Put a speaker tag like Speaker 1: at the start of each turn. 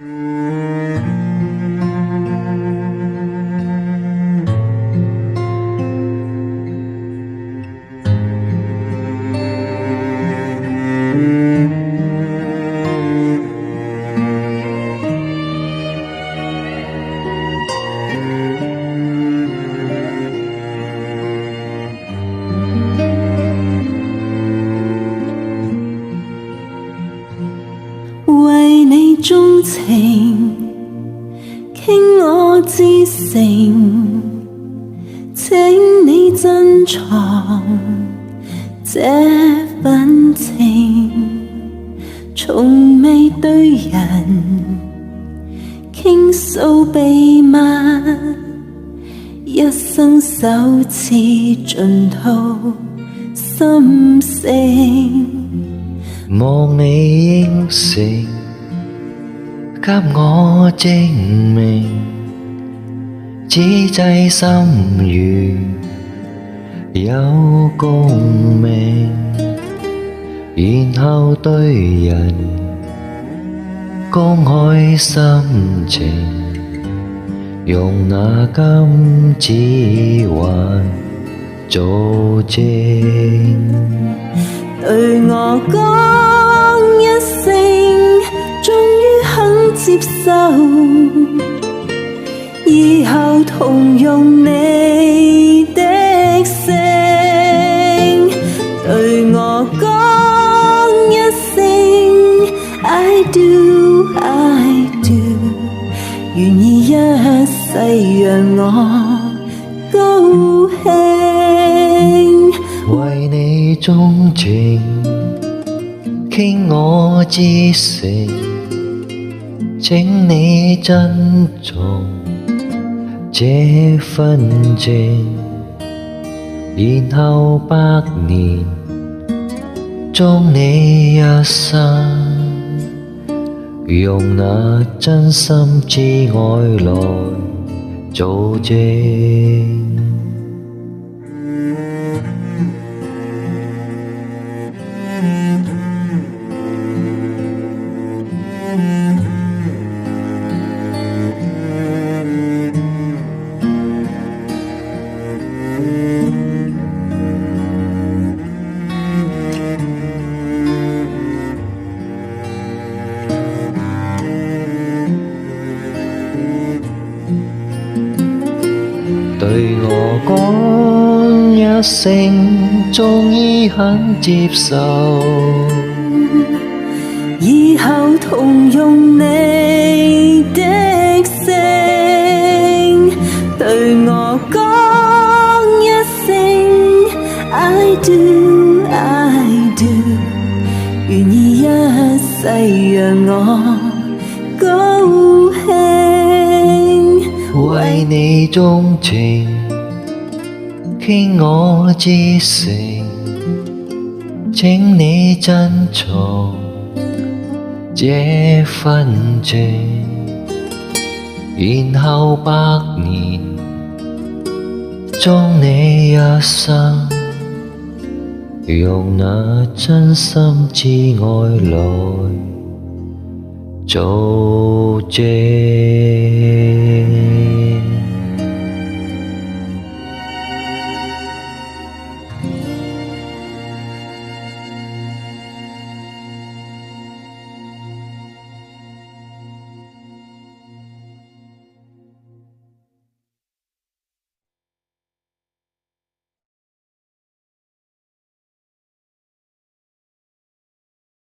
Speaker 1: 為你鍾情，傾我至誠，請你珍藏這份情，從未對人傾訴秘密，一生首次盡吐心聲。
Speaker 2: 望你應承，給我證明，此際心語有共鳴，然後對人公開心情，用那金指環做證。
Speaker 1: 對我講一聲，終於肯接受，以後同用你的姓。對我講一聲 I do I do， 願意一世讓我高興。
Speaker 2: 為你鍾情，傾我至誠，請你珍重這份情，然後百年終你一生，用那真心之愛來做證。對我講一聲，終於肯接受，
Speaker 1: 以後同用你的姓。對我講一聲 I do I do， 願意一世讓我高興。
Speaker 2: 為你鍾情，傾我至誠，請你珍藏這份情，然後百年終你一生，用那真心之愛來做證。